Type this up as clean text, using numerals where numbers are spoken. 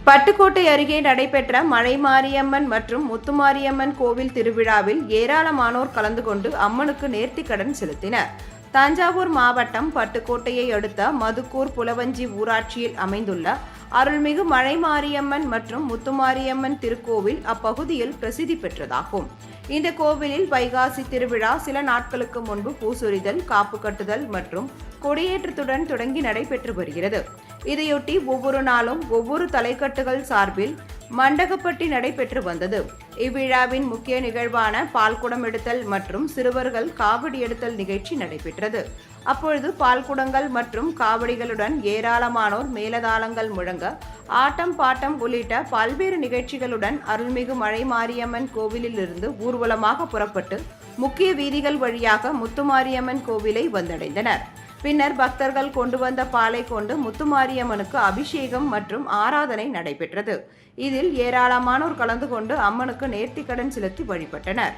பட்டுக்கோட்டை அருகே நடைபெற்ற மலைமாரியம்மன் மற்றும் முத்துமாரியம்மன் கோவில் திருவிழாவில் ஏராளமானோர் கலந்து கொண்டு அம்மனுக்கு நேர்த்திக்கடன் செலுத்தினர். தஞ்சாவூர் மாவட்டம் பட்டுக்கோட்டையை அடுத்த மதுக்கூர் புலவஞ்சி ஊராட்சியில் அமைந்துள்ள அருள்மிகு மலைமாரியம்மன் மற்றும் முத்துமாரியம்மன் திருக்கோவில் அப்பகுதியில் பிரசித்தி பெற்றதாகும். இந்த கோவிலில் வைகாசி திருவிழா சில நாட்களுக்கு முன்பு பூசொரிதல், காப்பு கட்டுதல் மற்றும் கொடியேற்றத்துடன் தொடங்கி நடைபெற்று வருகிறது. இதையொட்டி ஒவ்வொரு நாளும் ஒவ்வொரு தலைக்கட்டுகள் சார்பில் மண்டகப்பட்டி நடைபெற்று வந்தது. இவ்விழாவின் முக்கிய நிகழ்வான பால்குடம் எடுத்தல் மற்றும் சிறுவர்கள் காவடி எடுத்தல் நிகழ்ச்சி நடைபெற்றது. அப்பொழுது பால்குடங்கள் மற்றும் காவடிகளுடன் ஏராளமானோர் மேலதாளங்கள் முழங்க ஆட்டம் பாட்டம் உள்ளிட்ட பல்வேறு நிகழ்ச்சிகளுடன் அருள்மிகு மலைமாரியம்மன் கோவிலில் இருந்து ஊர்வலமாக புறப்பட்டு முக்கிய வீதிகள் வழியாக முத்துமாரியம்மன் கோவிலை வந்தடைந்தனர். பின்னர் பக்தர்கள் கொண்டு வந்த பாலை கொண்டு முத்துமாரியம்மனுக்கு அபிஷேகம் மற்றும் ஆராதனை நடைபெற்றது. இதில் ஏராளமானோர் கலந்து கொண்டு அம்மனுக்கு நேர்த்திக்கடன் செலுத்தி வழிபட்டனர்.